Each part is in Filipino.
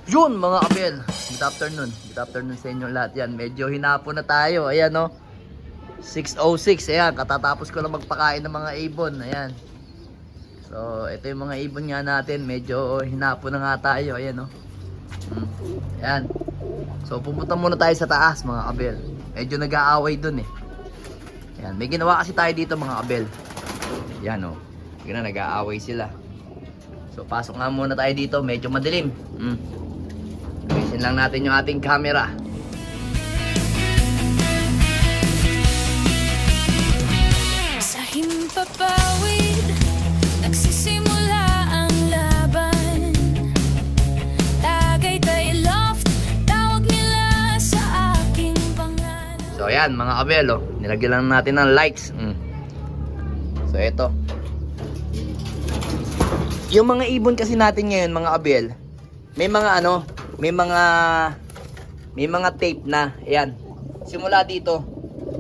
Yun mga kabel, good afternoon. Good afternoon sa inyo lahat yan. Medyo hinapon na tayo. Ayan no. 6:06. Ayan, katatapos ko lang magpakain ng mga ibon. Ayan. So, ito yung mga ibon nga natin. Medyo hinapon na nga tayo. Ayan no. Ayan. So, pupunta muna tayo sa taas mga kabel. Medyo nag-aaway dun eh. Ayan, may ginawa kasi tayo dito mga kabel. Ayan no. Tignan, nag-aaway sila. So, pasok nga muna tayo dito. Medyo madilim. Ayusin lang natin yung ating camera. Sa himpapawid, nagsisimula ang laban. Tagaytay Loft, tawag nila sa aking pangalan. So ayan mga kabel, oh. Nilagyan lang natin ng lights. So eto. Yung mga ibon kasi natin ngayon mga kabel, may mga ano, may mga tape na. Ayan. Simula dito.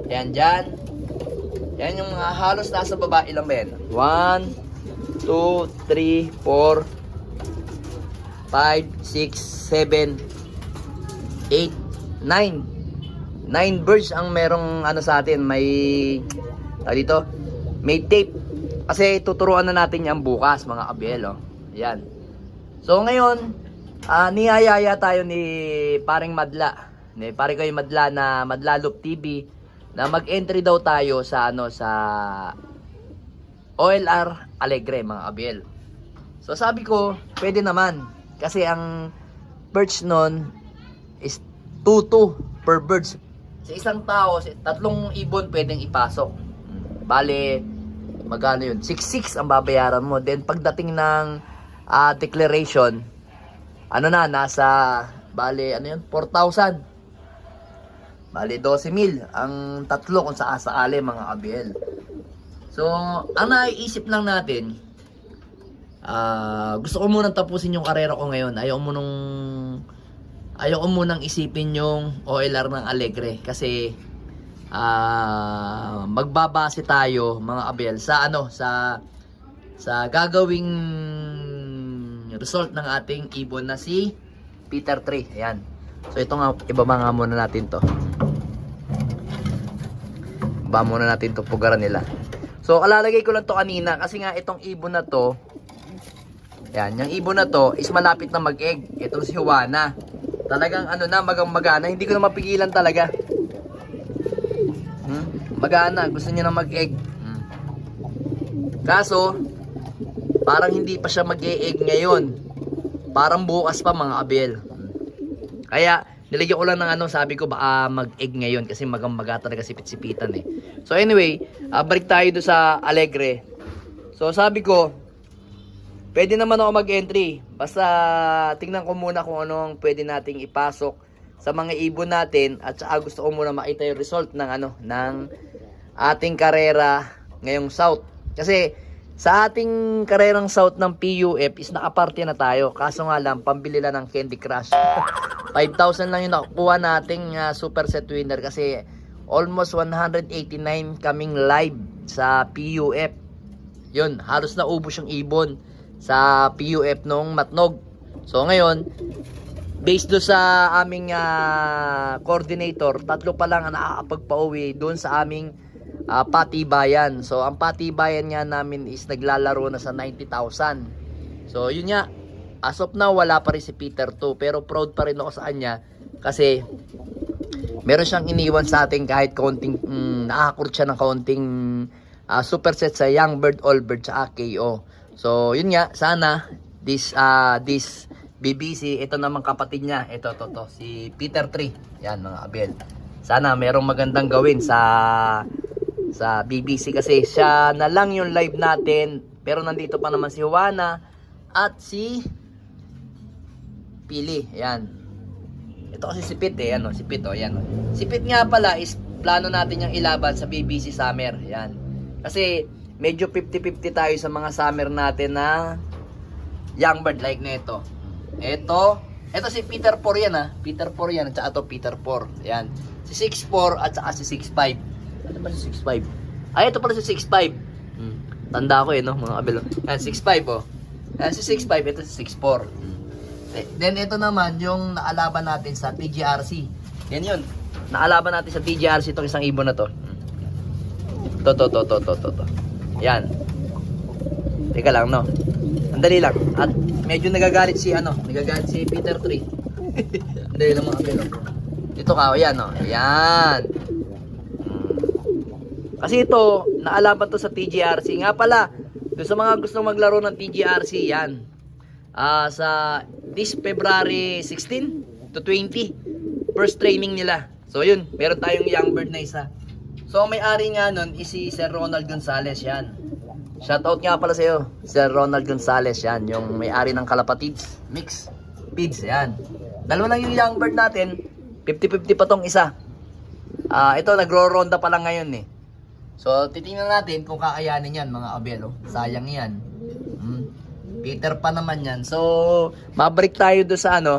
Ayan dyan. Ayan yung mga halos nasa baba. Ilang ba yan? 1, 2, 3, 4, 5, 6, 7, 8, 9. 9 birds ang merong ano sa atin. May dito. May tape. Kasi tuturuan na natin yan bukas mga kabel. Oh. Ayan. So ngayon, niyayaya tayo ni Paring Madla. Ni Pare ko yung Madla na Madlalop TV na mag-entry daw tayo sa ano sa OLR Alegre mga kabel. So sabi ko, pwede naman kasi ang perch nun is 2-2 per birds. Sa isang tao, tatlong ibon pwedeng ipasok. Bale, magkano yun? 6-6 ang babayaran mo. Then pagdating ng declaration, ano na, nasa, bale, ano yun, 4,000. Bale, 12,000 ang tatlo kung sakali mga kabel. So, ang naiisip lang natin, gusto ko munang tapusin yung karera ko ngayon. Ayaw ko munang isipin yung OLR ng Alegre. Kasi, magbabase tayo mga kabel sa ano, sa gagawing result ng ating ibon na si Peter 3. Ayan. So ito nga, ibaba nga muna natin to. Ibaba muna natin to pugaran nila. So kalalagay ko lang to kanina kasi nga itong ibon na to, ayan, yung ibon na to is malapit na mag-egg. Itong si Juana. Talagang ano na, magana. Hindi ko na mapigilan talaga. Magana, gusto niya na mag-egg. Kaso, parang hindi pa siya mag-e-egg ngayon. Parang bukas pa mga kabel. Kaya, nilagyan ko lang ng ano, sabi ko baka mag-egg ngayon kasi maga talaga sipit-sipitan eh. So anyway, balik tayo doon sa Alegre. So sabi ko, pwede naman ako mag-entry. Basta tingnan ko muna kung anong pwede nating ipasok sa mga ibon natin at saka gusto ko muna makita yung result ng ano, ng ating karera ngayong South. Kasi sa ating karerang South ng PUF is nakaparte na tayo. Kaso nga lang, pambili lang ng Candy Crush. 5,000 lang yung nakukuha nating super set winner. Kasi almost 189 kaming live sa PUF. Yun, halos naubos yung ibon sa PUF nung Matnog. So ngayon, based do sa aming coordinator, 3 pa lang ang nakakapagpauwi doon sa aming patibayan. So ang patibayan nga namin is naglalaro na sa 90,000. So yun nga, as of now wala pa rin si Peter 2, pero proud pa rin ako sa kanya kasi meron siyang iniwan sa atin kahit kaunting nakakurot siya ng kaunting superset sa Young Bird, All Bird sa KO. So yun nga, sana this BBC, ito naman kapatid niya, ito si Peter 3. Yan mga kabel. Sana merong magandang gawin sa BBC kasi siya na lang yung live natin, pero nandito pa naman si Juana at si Pili. Ayan. Ito kasi si Pit eh, ano, si Pit oh, ayan. Si Pit nga pala is plano natin yung ilaban sa BBC Summer. Ayan. Kasi medyo 50-50 tayo sa mga summer natin na young bird like nito. Ito si Peter 4 yan Peter 4 yan at saka ito Peter 4. Ayan. Si 6'4 at saka si 6'5. Ano ba si 6'5? Ay, ito pala si 6'5. Tanda ko eh, no? Mga kabelo. Ayan, 6'5 oh. Ayan, si 6'5. Ito si 6'4. Then ito naman yung naalaban natin sa TGRC. Yan yun. Naalaban natin sa TGRC itong isang ibon na to. To. Yan. Teka lang, no. Andali lang. At medyo nagagalit si Peter 3. Andali lang mga kapilo. Ito ka, yan, no. Yan. Kasi ito, naalaban to sa TGRC. Nga pala, doon sa mga gustong maglaro ng TGRC, yan. Sa this February 16 to 20, first training nila. So yun, meron tayong young bird na isa. So may-ari nga nun is si Sir Ronald Gonzales, yan. Shoutout nga pala sa iyo, Sir Ronald Gonzales, yan. Yung may-ari ng Kalapatids Mix Pids, yan. Dalawa lang yung young bird natin, 50-50 pa tong isa. Ito, nagro-ronda pa lang ngayon eh. So titingnan natin kung kakayanin yan mga abelo. Sayang yan. Peter pa naman yan. So mabalik tayo do sa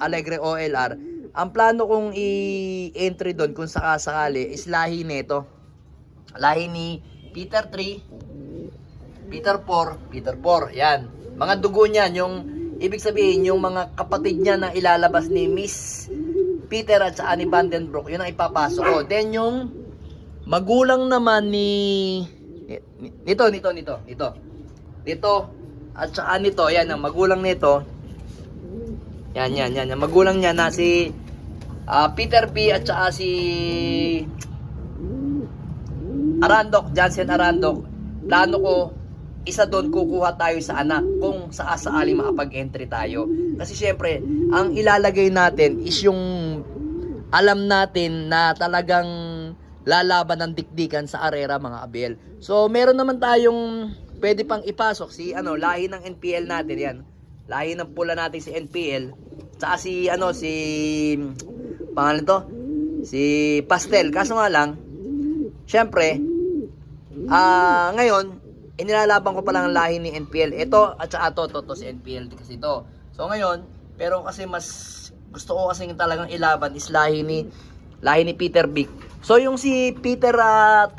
Alegre OLR. Ang plano kong i-entry doon kung sakasakali is lahi nito. Lahi ni Peter 3, Peter 4, yan. Mga dugo niyan, yung ibig sabihin yung mga kapatid niya na ilalabas ni Miss Peter at saka ni Vandenbroek, yun ang ipapasok ko. Then yung magulang naman nito at saka nito, yan ang magulang nito. Yan. Ang magulang niya na si Peter B at saka si Arandok, Jansen Arandok. Plano ko, isa doon kukuha tayo sa anak kung sakasakali makapag-entry tayo. Kasi syempre, ang ilalagay natin is yung alam natin na talagang lalaban ng dikdikan sa arera mga abel. So meron naman tayong pwede pang ipasok si lahi ng NPL natin yan. Lahi ng pula natin si NPL. Tsaka si pangalan to? Si Pastel. Kaso nga lang, syempre, ngayon, inilalaban ko pa lang ang lahi ni NPL. Ito at saka to si NPL kasi ito. So ngayon, pero kasi mas gusto ko kasi talagang ilaban is lahi ni Peter Big. So yung si Peter 3,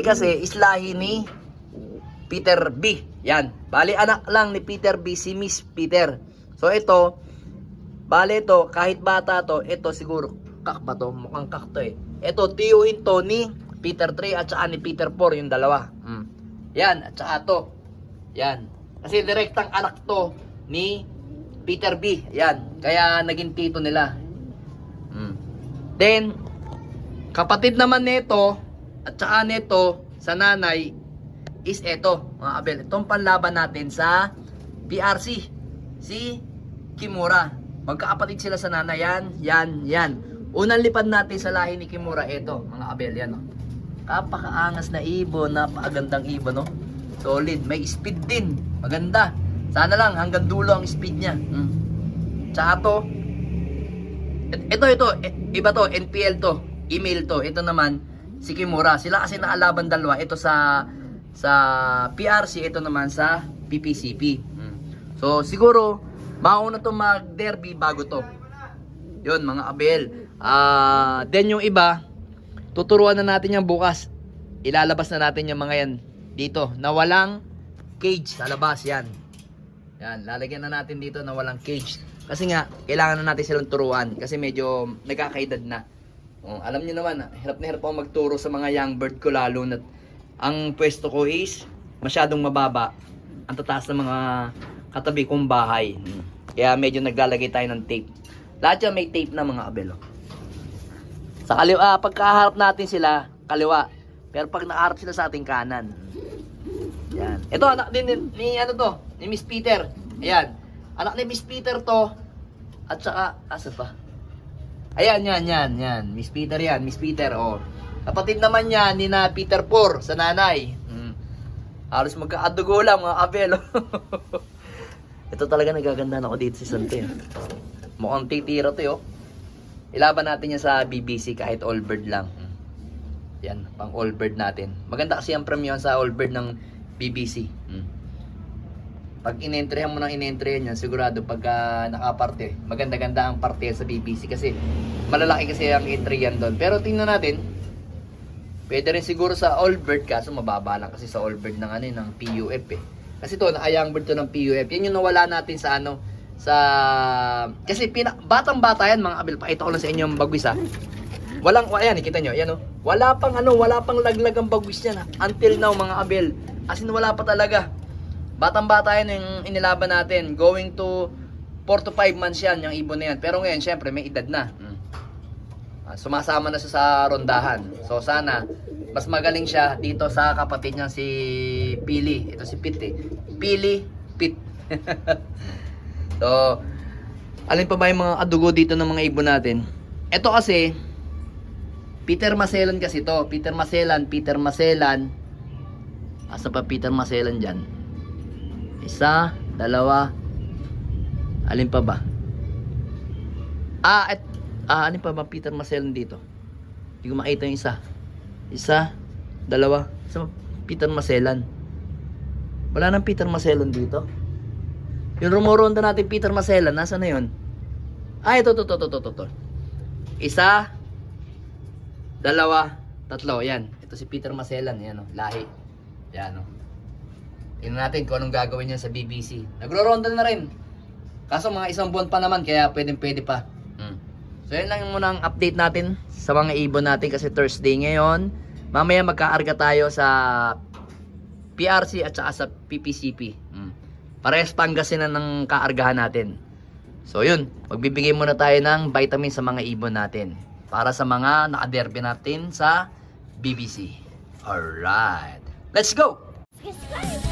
kasi is lahi ni Peter B. Yan. Bali anak lang ni Peter B si Miss Peter. So ito, bali ito kahit bata to, ito siguro kak ba to? Mukhang kak to eh. Ito tiyuhin to ni Peter 3 at saka ni Peter 4 yung dalawa. Yan, at saka to. Yan. Kasi direktang anak to ni Peter B. Yan. Kaya naging tito nila. Then, kapatid naman nito at saka nito sa nanay is eto, mga abel. Itong panlaban natin sa PRC. Si Kimura. Magkakapatid sila sa nanay. Yan. Unang lipad natin sa lahi ni Kimura, eto, mga abel. Yan, oh. Kapakaangas na ibon, napakagandang ibon, no? Solid, may speed din. Maganda. Sana lang hanggang dulo ang speed niya. Tsaka to, ito, iba to, NPL to, email to. Ito naman, si Kimura. Sila kasi naalaban dalawa. Ito sa PRC, ito naman sa PPCP. So, siguro, mauna to mag-derby bago to. Yun, mga abel. Then yung iba, tuturuan na natin yan bukas. Ilalabas na natin yung mga yan dito na walang cage sa labas. Yan, lalagyan na natin dito na walang cage. Kasi nga, kailangan na natin silang turuan kasi medyo nagkakaedad na. Alam niyo naman, hirap na hirap ako magturo sa mga young bird ko, lalo na ang pwesto ko is masyadong mababa. Ang tataas ng mga katabi kong bahay. Kaya medyo naglalagay tayo ng tape. Lahat yan may tape na, mga abelo. Sa kaliwa, pagkaharap natin sila, kaliwa. Pero pag nakaharap sila sa ating kanan. Yan. Ito, anak din ni Miss Peter. Ayan. Anak ni Miss Peter to. At saka, asa pa? Ayan. Miss Peter yan. Miss Peter, oh. Kapatid naman yan ni na Peter 4 sa nanay. Halos magkaadugo lang, mga abelo. Ito talaga nagaganda na ako dito si Sante. Mukhang titira to, oh. Ilaban natin yan sa BBC kahit all bird lang. Yan, pang all bird natin. Maganda kasi ang premium sa all bird ng BBC. Pag in-entryhan mo ng in-entryhan yan, sigurado pagka nakaparte, maganda-ganda ang parte sa BBC kasi malalaki kasi ang entry yan doon. Pero tingnan natin, Pwede rin siguro sa all bird, kaso mababa lang kasi sa all bird ng ano ng PUF eh. Kasi to, na-young bird to ng PUF. Yan yung nawala natin sa ano, sa... Kasi batang-bata yan mga abil. Pakita ko lang sa inyo yung bagwis ha. Walang, ayan, kita nyo, ayan o. Wala pang laglag ang bagwis yan ha. Until now mga abil. As in, wala pa talaga. Batang-bata yan yung inilaban natin. Going to 4 to 5 months yan, yung ibon na yan. Pero ngayon, syempre, may edad na. Sumasama na siya sa rondahan. So sana mas magaling siya dito sa kapatid niya si Pili. Ito si Pit eh. Pili, Pit. So alin pa ba yung mga adugo dito ng mga ibon natin? Ito kasi Peter Maselan kasi to. Peter Maselan. Asa pa Peter Maselan dyan? Isa, dalawa. Alin pa ba? Ano pa ba Peter Maselan dito? Hindi ko makita yung isa. Isa, dalawa. Isa Peter Maselan. Wala nang Peter Maselan dito. Yung rumoronda natin Peter Maselan, nasa na yun? Ito. Isa, dalawa, tatlo. Yan. Ito si Peter Maselan. Yan o. Lahi. Yan o. Tingnan natin kung anong gagawin niya sa BBC. Nagro-ronda na rin. Kaso mga isang buwan pa naman, kaya pwede pa. So yun lang muna ang update natin sa mga ibon natin kasi Thursday ngayon. Mamaya magkaarga tayo sa PRC at saka sa PPCP. Parehas Pangasinan ng kaargahan natin. So yun, magbibigay muna tayo ng vitamin sa mga ibon natin para sa mga nakaderby natin sa BBC. Alright, let's go! Subscribe!